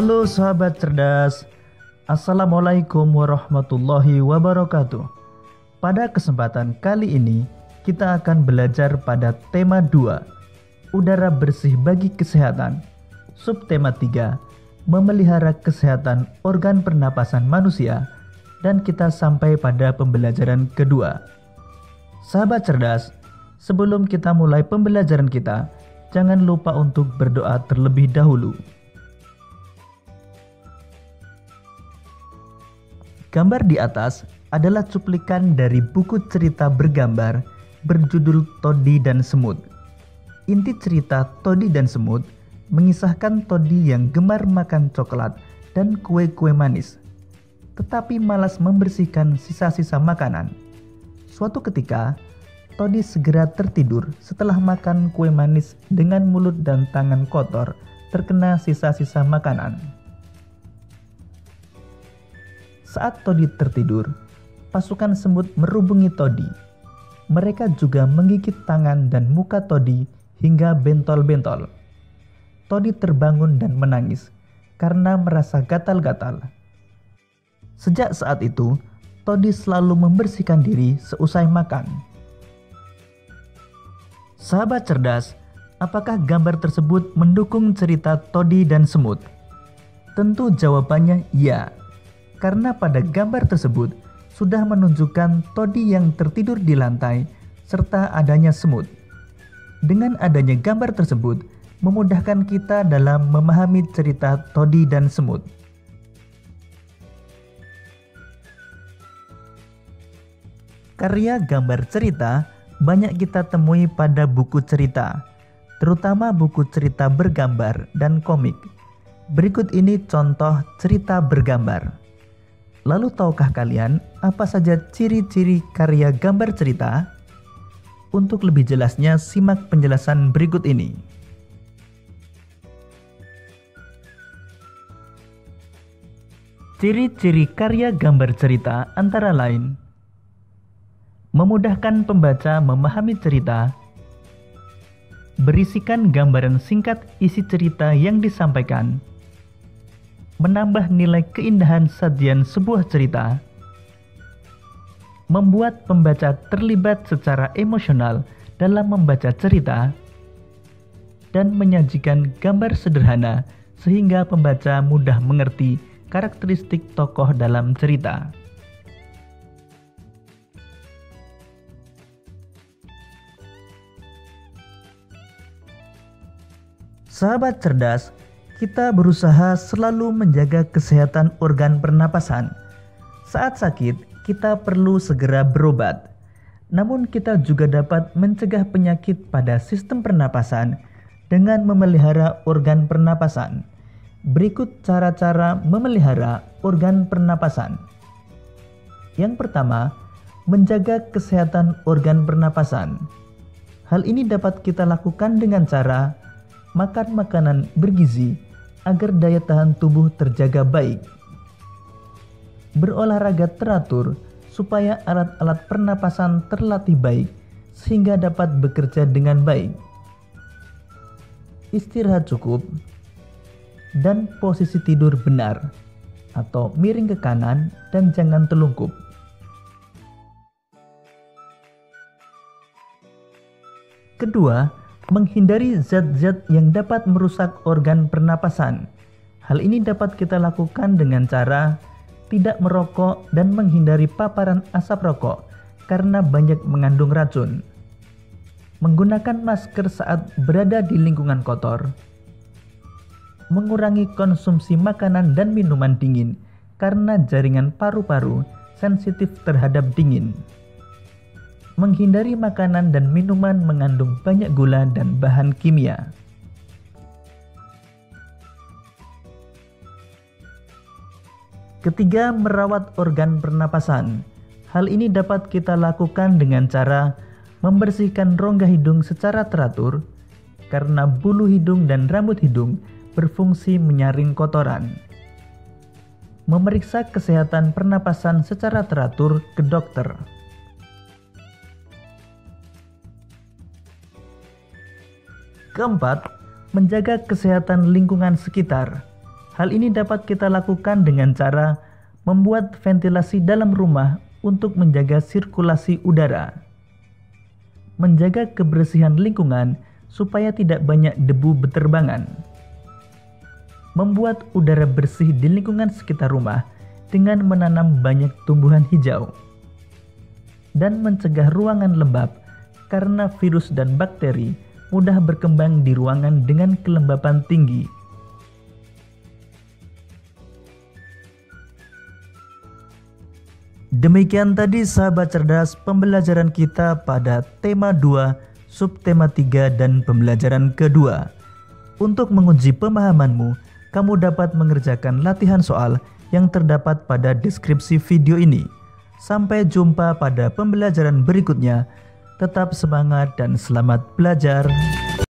Halo sahabat cerdas, Assalamualaikum warahmatullahi wabarakatuh. Pada kesempatan kali ini, kita akan belajar pada tema 2, udara bersih bagi kesehatan. Subtema 3, memelihara kesehatan organ pernapasan manusia. Dan kita sampai pada pembelajaran kedua. Sahabat cerdas, sebelum kita mulai pembelajaran kita, jangan lupa untuk berdoa terlebih dahulu. Gambar di atas adalah cuplikan dari buku cerita bergambar berjudul Toddy dan Semut. Inti cerita Toddy dan Semut mengisahkan Toddy yang gemar makan coklat dan kue-kue manis, tetapi malas membersihkan sisa-sisa makanan. Suatu ketika, Toddy segera tertidur setelah makan kue manis dengan mulut dan tangan kotor terkena sisa-sisa makanan. Saat Toddy tertidur, pasukan semut merubungi Toddy. Mereka juga menggigit tangan dan muka Toddy hingga bentol-bentol. Toddy terbangun dan menangis karena merasa gatal-gatal. Sejak saat itu, Toddy selalu membersihkan diri seusai makan. Sahabat cerdas, apakah gambar tersebut mendukung cerita Toddy dan Semut? Tentu jawabannya ya. Karena pada gambar tersebut sudah menunjukkan Toddy yang tertidur di lantai serta adanya semut. Dengan adanya gambar tersebut memudahkan kita dalam memahami cerita Toddy dan Semut. Karya gambar cerita banyak kita temui pada buku cerita, terutama buku cerita bergambar dan komik. Berikut ini contoh cerita bergambar. Lalu tahukah kalian apa saja ciri-ciri karya gambar cerita? Untuk lebih jelasnya simak penjelasan berikut ini. Ciri-ciri karya gambar cerita antara lain: memudahkan pembaca memahami cerita, berisikan gambaran singkat isi cerita yang disampaikan, menambah nilai keindahan sajian sebuah cerita, membuat pembaca terlibat secara emosional dalam membaca cerita, dan menyajikan gambar sederhana sehingga pembaca mudah mengerti karakteristik tokoh dalam cerita. Sahabat cerdas, kita berusaha selalu menjaga kesehatan organ pernapasan. Saat sakit, kita perlu segera berobat. Namun kita juga dapat mencegah penyakit pada sistem pernapasan dengan memelihara organ pernapasan. Berikut cara-cara memelihara organ pernapasan. Yang pertama, menjaga kesehatan organ pernapasan. Hal ini dapat kita lakukan dengan cara makan makanan bergizi agar daya tahan tubuh terjaga baik. Berolahraga teratur supaya alat-alat pernapasan terlatih baik sehingga dapat bekerja dengan baik. Istirahat cukup dan posisi tidur benar atau miring ke kanan dan jangan telungkup. Kedua, menghindari zat-zat yang dapat merusak organ pernapasan. Hal ini dapat kita lakukan dengan cara tidak merokok dan menghindari paparan asap rokok karena banyak mengandung racun. Menggunakan masker saat berada di lingkungan kotor. Mengurangi konsumsi makanan dan minuman dingin karena jaringan paru-paru sensitif terhadap dingin. Menghindari makanan dan minuman mengandung banyak gula dan bahan kimia. Ketiga, merawat organ pernapasan. Hal ini dapat kita lakukan dengan cara membersihkan rongga hidung secara teratur, karena bulu hidung dan rambut hidung berfungsi menyaring kotoran. Memeriksa kesehatan pernapasan secara teratur ke dokter. Keempat, menjaga kesehatan lingkungan sekitar. Hal ini dapat kita lakukan dengan cara membuat ventilasi dalam rumah untuk menjaga sirkulasi udara, menjaga kebersihan lingkungan supaya tidak banyak debu beterbangan, membuat udara bersih di lingkungan sekitar rumah dengan menanam banyak tumbuhan hijau, dan mencegah ruangan lembab karena virus dan bakteri mudah berkembang di ruangan dengan kelembapan tinggi. Demikian tadi sahabat cerdas pembelajaran kita pada tema 2, subtema 3 dan pembelajaran kedua. Untuk menguji pemahamanmu, kamu dapat mengerjakan latihan soal yang terdapat pada deskripsi video ini. Sampai jumpa pada pembelajaran berikutnya. Tetap semangat dan selamat belajar.